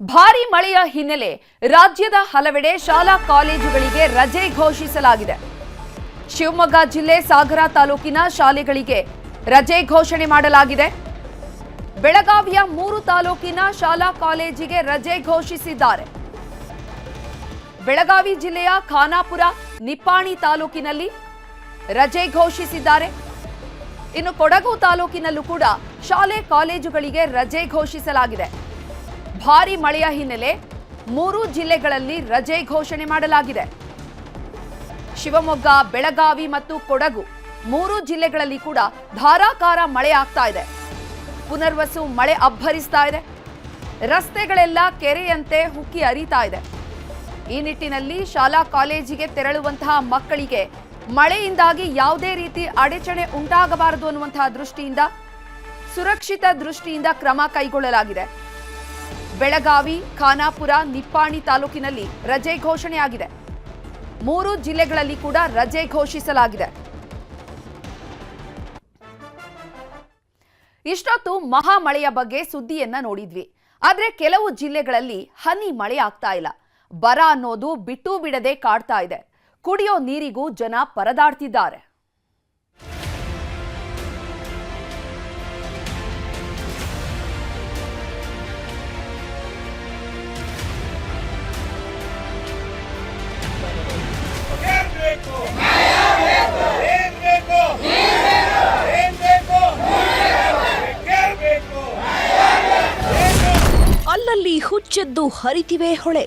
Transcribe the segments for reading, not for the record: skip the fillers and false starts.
ಭಾರೀ ಮಳೆಯ ಹಿನ್ನೆಲೆ ರಾಜ್ಯದ ಹಲವೆಡೆ ಶಾಲಾ ಕಾಲೇಜುಗಳಿಗೆ ರಜೆ ಘೋಷಿಸಲಾಗಿದೆ. ಶಿವಮೊಗ್ಗ ಜಿಲ್ಲೆ ಸಾಗರ ತಾಲೂಕಿನ ಶಾಲೆಗಳಿಗೆ ರಜೆ ಘೋಷಣೆ ಮಾಡಲಾಗಿದೆ. ಬೆಳಗಾವಿಯ 3 ತಾಲೂಕಿನ ಶಾಲಾ ಕಾಲೇಜಿಗೆ ರಜೆ ಘೋಷಿಸಿದ್ದಾರೆ. ಬೆಳಗಾವಿ ಜಿಲ್ಲೆಯ ಖಾನಾಪುರ, ನಿಪ್ಪಾಣಿ ತಾಲೂಕಿನಲ್ಲಿ ರಜೆ ಘೋಷಿಸಿದ್ದಾರೆ. ಇನ್ನು ಕೊಡಗು ತಾಲೂಕಿನಲ್ಲೂ ಕೂಡ ಶಾಲೆ ಕಾಲೇಜುಗಳಿಗೆ ರಜೆ ಘೋಷಿಸಲಾಗಿದೆ. ಭಾರೀ ಮಳೆಯ ಹಿನ್ನೆಲೆ 3 ಜಿಲ್ಲೆಗಳಲ್ಲಿ ರಜೆ ಘೋಷಣೆ ಮಾಡಲಾಗಿದೆ. ಶಿವಮೊಗ್ಗ, ಬೆಳಗಾವಿ ಮತ್ತು ಕೊಡಗು 3 ಜಿಲ್ಲೆಗಳಲ್ಲಿ ಕೂಡ ಧಾರಾಕಾರ ಮಳೆ ಆಗ್ತಾ ಇದೆ. ಪುನರ್ವಸು ಮಳೆ ಅಬ್ಬರಿಸ್ತಾ ಇದೆ. ರಸ್ತೆಗಳೆಲ್ಲ ಕೆರೆಯಂತೆ ಹುಕ್ಕಿ ಹರಿತಾ ಇದೆ. ಈ ನಿಟ್ಟಿನಲ್ಲಿ ಶಾಲಾ ಕಾಲೇಜಿಗೆ ತೆರಳುವಂತಹ ಮಕ್ಕಳಿಗೆ ಮಳೆಯಿಂದಾಗಿ ಯಾವುದೇ ರೀತಿ ಅಡಚಣೆ ಉಂಟಾಗಬಾರದು ಅನ್ನುವಂತಹ ದೃಷ್ಟಿಯಿಂದ ಸುರಕ್ಷಿತ ದೃಷ್ಟಿಯಿಂದ ಕ್ರಮ ಕೈಗೊಳ್ಳಲಾಗಿದೆ. ಬೆಳಗಾವಿ, ಖಾನಾಪುರ, ನಿಪ್ಪಾಣಿ ತಾಲೂಕಿನಲ್ಲಿ ರಜೆ ಘೋಷಣೆಯಾಗಿದೆ. 3 ಜಿಲ್ಲೆಗಳಲ್ಲಿ ಕೂಡ ರಜೆ ಘೋಷಿಸಲಾಗಿದೆ. ಇಷ್ಟೊತ್ತು ಮಹಾಮಳೆಯ ಬಗ್ಗೆ ಸುದ್ದಿಯನ್ನ ನೋಡಿದ್ವಿ. ಆದ್ರೆ ಕೆಲವು ಜಿಲ್ಲೆಗಳಲ್ಲಿ ಹನಿ ಮಳೆ ಆಗ್ತಾ ಇಲ್ಲ. ಬರ ಅನ್ನೋದು ಬಿಟ್ಟು ಬಿಡದೆ ಕಾಡ್ತಾ ಇದೆ. ಕುಡಿಯೋ ನೀರಿಗೂ ಜನ ಪರದಾಡ್ತಿದ್ದಾರೆ. ಅಲ್ಲಲ್ಲಿ ಹುಚ್ಚೆದ್ದು ಹರಿತಿವೆ ಹೊಳೆ.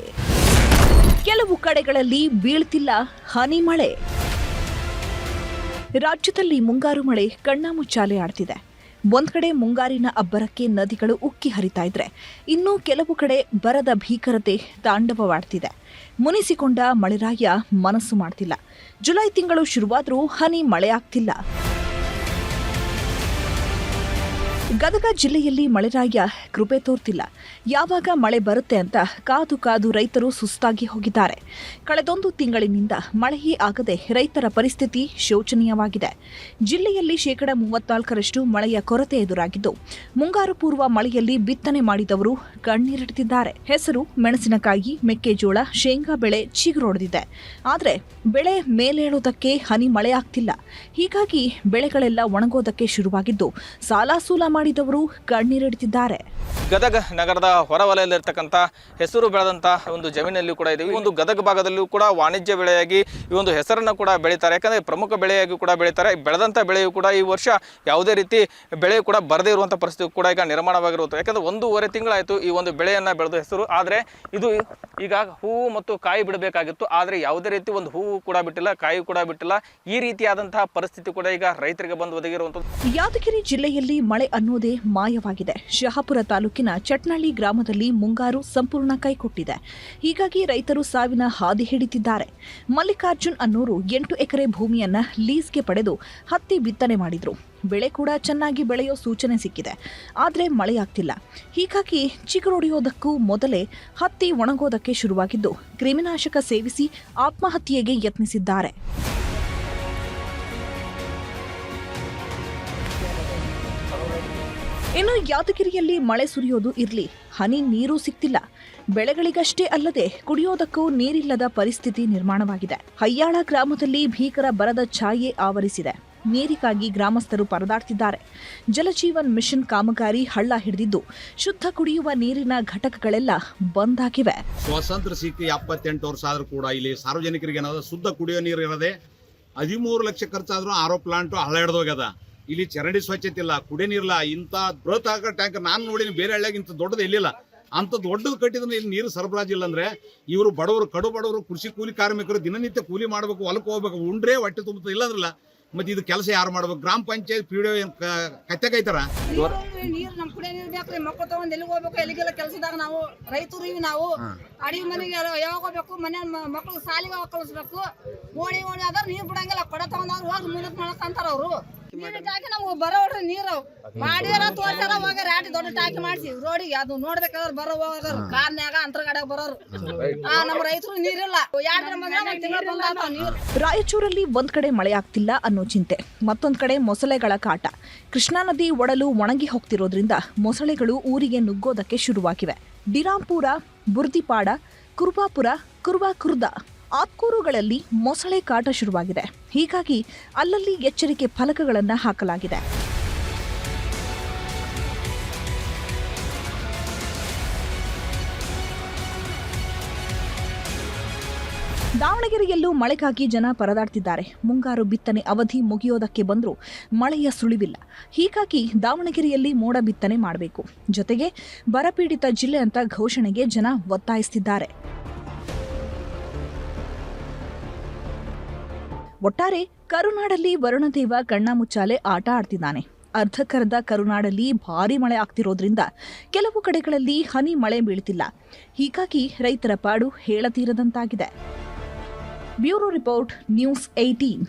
ಕೆಲವು ಕಡೆಗಳಲ್ಲಿ ಬೀಳ್ತಿಲ್ಲ ಹನಿ ಮಳೆ. ರಾಜ್ಯದಲ್ಲಿ ಮುಂಗಾರು ಮಳೆ ಕಣ್ಣಾಮುಚ್ಚಾಲೆ ಆಡ್ತಿದೆ. ಒಂದ್ ಕಡೆ ಮುಂಗಾರಿನ ಅಬ್ಬರಕ್ಕೆ ನದಿಗಳು ಉಕ್ಕಿ ಹರಿತಾ ಇದ್ರೆ, ಇನ್ನೂ ಕೆಲವು ಕಡೆ ಬರದ ಭೀಕರತೆ ತಾಂಡವವಾಡ್ತಿದೆ. ಮುನಿಸಿಕೊಂಡ ಮಳೆರಾಯ ಮನಸ್ಸು ಮಾಡ್ತಿಲ್ಲ. ಜುಲೈ ತಿಂಗಳು ಶುರುವಾದ್ರೂ ಹನಿ ಮಳೆ ಆಗ್ತಿಲ್ಲ. ಗದಗ ಜಿಲ್ಲೆಯಲ್ಲಿ ಮಳೆರಾಯ ಕೃಪೆ ತೋರ್ತಿಲ್ಲ. ಯಾವಾಗ ಮಳೆ ಬರುತ್ತೆ ಅಂತ ಕಾದು ಕಾದು ರೈತರು ಸುಸ್ತಾಗಿ ಹೋಗಿದ್ದಾರೆ. ಕಳೆದೊಂದು ತಿಂಗಳಿನಿಂದ ಮಳೆಯೇ ಆಗದೆ ರೈತರ ಪರಿಸ್ಥಿತಿ ಶೋಚನೀಯವಾಗಿದೆ. ಜಿಲ್ಲೆಯಲ್ಲಿ 34% ಮಳೆಯ ಕೊರತೆ ಎದುರಾಗಿದ್ದು, ಮುಂಗಾರು ಪೂರ್ವ ಮಳೆಯಲ್ಲಿ ಬಿತ್ತನೆ ಮಾಡಿದವರು ಕಣ್ಣೀರಿಡ್ತಿದ್ದಾರೆ. ಹೆಸರು, ಮೆಣಸಿನಕಾಯಿ, ಮೆಕ್ಕೆಜೋಳ, ಶೇಂಗಾ ಬೆಳೆ ಚಿಗುರೊಡೆದಿದೆ. ಆದರೆ ಬೆಳೆ ಮೇಲೇಳೋದಕ್ಕೆ ಹನಿ ಮಳೆ ಆಗ್ತಿಲ್ಲ. ಹೀಗಾಗಿ ಬೆಳೆಗಳೆಲ್ಲ ಒಣಗೋದಕ್ಕೆ ಶುರುವಾಗಿದ್ದು, ಸಾಲ ಮಾಡಿದವರು ಕಣ್ಣೀರಿಡ್ತಿದ್ದಾರೆ. ಗದಗ ನಗರದ ಹೊರವಲಯದಲ್ಲಿರ್ತಕ್ಕಂಥ ಹೆಸರು ಬೆಳೆದಂಥ ಒಂದು ಜಮೀನಲ್ಲಿ ಕೂಡ ಇದೆ. ಈ ಒಂದು ಗದಗ ಭಾಗದಲ್ಲೂ ಕೂಡ ವಾಣಿಜ್ಯ ಬೆಳೆಯಾಗಿ ಈ ಒಂದು ಹೆಸರನ್ನು ಕೂಡ ಬೆಳೀತಾರೆ. ಯಾಕಂದರೆ ಪ್ರಮುಖ ಬೆಳೆಯಾಗಿ ಕೂಡ ಬೆಳೀತಾರೆ. ಬೆಳೆದಂಥ ಬೆಳೆಯು ಕೂಡ ಈ ವರ್ಷ ಯಾವುದೇ ರೀತಿ ಬೆಳೆ ಕೂಡ ಬರದೇ ಇರುವಂಥ ಪರಿಸ್ಥಿತಿ ಕೂಡ ಈಗ ನಿರ್ಮಾಣವಾಗಿರುತ್ತೆ. ಯಾಕಂದರೆ 1.5 ತಿಂಗಳಾಯಿತು ಈ ಒಂದು ಬೆಳೆಯನ್ನು ಬೆಳೆದು ಹೆಸರು. ಆದರೆ ಇದು ಈಗ ಹೂವು ಮತ್ತು ಕಾಯಿ ಬಿಡಬೇಕಾಗಿತ್ತು. ಆದರೆ ಯಾವುದೇ ರೀತಿ ಒಂದು ಹೂವು ಕೂಡ ಬಿಟ್ಟಿಲ್ಲ, ಕಾಯಿ ಕೂಡ ಬಿಟ್ಟಿಲ್ಲ. ಈ ರೀತಿಯಾದಂತಹ ಪರಿಸ್ಥಿತಿ ಕೂಡ ಈಗ ರೈತರಿಗೆ ಬಂದು ಒದಗಿರುವಂಥದ್ದು. ಯಾದಗಿರಿ ಜಿಲ್ಲೆಯಲ್ಲಿ ಮಳೆ ಅನ್ನೋದೇ ಮಾಯವಾಗಿದೆ. ಶಹಾಪುರ ತಾಲೂಕಿನ ಚಟ್ನಳ್ಳಿ ಗ್ರಾಮದಲ್ಲಿ ಮುಂಗಾರು ಸಂಪೂರ್ಣ ಕೈಕೊಟ್ಟಿದೆ. ಹೀಗಾಗಿ ರೈತರು ಸಾವಿನ ಹಾದಿ ಹಿಡಿತಿದ್ದಾರೆ. ಮಲ್ಲಿಕಾರ್ಜುನ್ ಅನ್ನೋರು 8 ಎಕರೆ ಭೂಮಿಯನ್ನ ಲೀಸ್ಗೆ ಪಡೆದು ಹತ್ತಿ ಬಿತ್ತನೆ ಮಾಡಿದ್ರು. ಬೆಳೆ ಕೂಡ ಚೆನ್ನಾಗಿ ಬೆಳೆಯೋ ಸೂಚನೆ ಸಿಕ್ಕಿದೆ. ಆದರೆ ಮಳೆಯಾಗ್ತಿಲ್ಲ. ಹೀಗಾಗಿ ಚಿಗುರೊಡೆಯೋದಕ್ಕೂ ಮೊದಲೇ ಹತ್ತಿ ಒಣಗೋದಕ್ಕೆ ಶುರುವಾಗಿದ್ದು, ಕ್ರಿಮಿನಾಶಕ ಸೇವಿಸಿ ಆತ್ಮಹತ್ಯೆಗೆ ಯತ್ನಿಸಿದ್ದಾರೆ. ಇನ್ನು ಯಾದಗಿರಿಯಲ್ಲಿ ಮಳೆ ಸುರಿಯೋದು ಇರ್ಲಿ, ಹನಿ ನೀರು ಸಿಗ್ತಿಲ್ಲ. ಬೆಳೆಗಳಿಗಷ್ಟೇ ಅಲ್ಲದೆ ಕುಡಿಯೋದಕ್ಕೂ ನೀರಿಲ್ಲದ ಪರಿಸ್ಥಿತಿ ನಿರ್ಮಾಣವಾಗಿದೆ. ಹಯ್ಯಾಳ ಗ್ರಾಮದಲ್ಲಿ ಭೀಕರ ಬರದ ಛಾಯೆ ಆವರಿಸಿದೆ. ನೀರಿಗಾಗಿ ಗ್ರಾಮಸ್ಥರು ಪರದಾಡ್ತಿದ್ದಾರೆ. ಜಲಜೀವನ್ ಮಿಷನ್ ಕಾಮಗಾರಿ ಹಳ್ಳ ಹಿಡಿದಿದ್ದು, ಶುದ್ಧ ಕುಡಿಯುವ ನೀರಿನ ಘಟಕಗಳೆಲ್ಲ ಬಂದ್ ಆಗಿವೆ. ಸ್ವಾತಂತ್ರ್ಯ ಸಿಕ್ಕಿ 78 ವರ್ಷ ಆದ್ರೂ ಕೂಡ ಇಲ್ಲಿ ಸಾರ್ವಜನಿಕರಿಗೆ ಏನಾದ್ರು ಶುದ್ಧ ಕುಡಿಯೋ ನೀರು ಇರದೆ 13 ಲಕ್ಷ ಖರ್ಚಾದ್ರೂ ಆರೋ ಪ್ಲಾಂಟ್ ಹಳ್ಳ ಹಿಡಿದೋಗ್ಯದ. ಇಲ್ಲಿ ಚರಂಡಿ ಸ್ವಚ್ಛತೆ ಇಲ್ಲ, ಕುಡಿಯ ನೀರಿಲ್ಲ. ಇಂಥ ಬೃಹತ್ ಆಗ ಟ್ಯಾಂಕರ್ ನಾನು ನೋಡಿನಿ, ಬೇರೆ ಹಳ್ಳಿಯಾಗ ಇಂಥ ದೊಡ್ಡದು ಎಲ್ಲಿಲ್ಲ. ಅಂಥ ದೊಡ್ಡದು ಕಟ್ಟಿದ್ರೆ ಇಲ್ಲಿ ನೀರು ಸರಬರಾಜು ಇಲ್ಲ ಅಂದ್ರೆ ಇವರು ಬಡವರು, ಕಡು ಬಡವರು, ಕೃಷಿ ಕೂಲಿ ಕಾರ್ಮಿಕರು ದಿನನಿತ್ಯ ಕೂಲಿ ಮಾಡಬೇಕು, ಹೊಲಕ್ಕೆ ಹೋಗ್ಬೇಕು, ಉಂಡ್ರೆ ಹೊಟ್ಟೆ ತುಂಬುತ್ತೆ. ಇಲ್ಲಂದ್ರಲ್ಲ ಮತ್ತೆ ಇದು ಕೆಲಸ ಯಾರು ಮಾಡ್ಬೇಕು? ಗ್ರಾಮ ಪಂಚಾಯತ್ ಪಿಡಿಒ ಕತ್ತೆ ಕೈತಾರ? ನೀರು ನಮ್ ಕುಡಿಯೋ ನೀರು ಬೇಕ್ರಿ. ಮಕ್ಕಳು ತಗೊಂಡ್ ಎಲ್ಲಿಗೆ ಹೋಗ್ಬೇಕು? ಎಲ್ಲಿಗೆಲ್ಲ ಕೆಲಸದಾಗ ನಾವು ರೈತರು ನಾವು ಅಡಿಗೆ ಮನೆಗೆ ಯಾವಾಗ ಹೋಗ್ಬೇಕು? ಮನೆ ಮಕ್ಕಳು ಸಾಲಿಗೆ ಕಳಿಸ್ಬೇಕು. ಓಡಿ ಆದ್ರ ನೀರ್ ಬಿಡಂಗಿಲ್ಲ. ಕೊಡ ತಗೊಂಡವ್ರು ಹೋಗಿ ಮುಂದಕ್ಕೆ ಮಾಡಕಂತಾರ ಅವರು. ನೀರು ಟಾಕಿ ನಮ್ಗೆ ಬರೋಳ್ರಿ. ನೀರು ಮಾಡಿದಾರ ತೋರ್ಸಾರ ಹೋಗ ರಾಟಿ ದೊಡ್ಡ ಟಾಕಿ ಮಾಡಿಸಿ ರೋಡಿಗೆ ಅದು ನೋಡ್ಬೇಕಾದ್ರೆ ಬರೋ ಹೋಗೋರು ಕಾರ್ನ್ಯಾಗ ಅಂತರ್ಗಡೆಗೆ ಬರೋರು. ನಮ್ಮ ರೈತರು ನೀರಿಲ್ಲ. 2 ದಿನ ಬಂದ್ರೆ 1 ತಿಂಗಳು ಬಂದಾವ ನೀರು. ರಾಯಚೂರಲ್ಲಿ ಒಂದ್ ಕಡೆ ಮಳೆ ಆಗ್ತಿಲ್ಲ ಅನ್ನೋ ಚಿಂತೆ, ಮತ್ತೊಂದ್ ಕಡೆ ಮೊಸಳೆಗಳ ಕಾಟ. ಕೃಷ್ಣಾ ನದಿ ಒಡಲು ಒಣಗಿ ಹೋಗ್ತಿರೋದ್ರಿಂದ ಮೊಸಳೆಗಳು ಊರಿಗೆ ನುಗ್ಗೋದಕ್ಕೆ ಶುರುವಾಗಿವೆ. ಡಿರಾಂಪುರ, ಬುರ್ದಿಪಾಡ, ಕುರುಬಾಪುರ, ಕುರುಬಾಕುರ್ದ, ಆತ್ಕೂರುಗಳಲ್ಲಿ ಮೊಸಳೆ ಕಾಟ ಶುರುವಾಗಿದೆ. ಹೀಗಾಗಿ ಅಲ್ಲಲ್ಲಿ ಎಚ್ಚರಿಕೆ ಫಲಕಗಳನ್ನು ಹಾಕಲಾಗಿದೆ. ದಾವಣಗೆರೆಯಲ್ಲೂ ಮಳೆಗಾಗಿ ಜನ ಪರದಾಡ್ತಿದ್ದಾರೆ. ಮುಂಗಾರು ಬಿತ್ತನೆ ಅವಧಿ ಮುಗಿಯೋದಕ್ಕೆ ಬಂದರೂ ಮಳೆಯ ಸುಳಿವಿಲ್ಲ. ಹೀಗಾಗಿ ದಾವಣಗೆರೆಯಲ್ಲಿ ಮೋಡ ಬಿತ್ತನೆ ಮಾಡಬೇಕು, ಜೊತೆಗೆ ಬರಪೀಡಿತ ಜಿಲ್ಲೆ ಅಂತ ಘೋಷಣೆಗೆ ಜನ ಒತ್ತಾಯಿಸುತ್ತಿದ್ದಾರೆ. ಒಟ್ಟಾರೆ ಕರುನಾಡಲ್ಲಿ ವರುಣದೇವ ಕಣ್ಣಾಮುಚ್ಚಾಲೆ ಆಟ ಆಡ್ತಿದ್ದಾನೆ. ಅರ್ಧಕರ್ಧ ಕರುನಾಡಲ್ಲಿ ಭಾರೀ ಮಳೆ ಆಗ್ತಿರೋದ್ರಿಂದ ಕೆಲವು ಕಡೆಗಳಲ್ಲಿ ಹನಿ ಮಳೆ ಬೀಳ್ತಿಲ್ಲ. ಹೀಗಾಗಿ ರೈತರ ಪಾಡು ಹೇಳತೀರದಂತಾಗಿದೆ. Bureau report, news 18.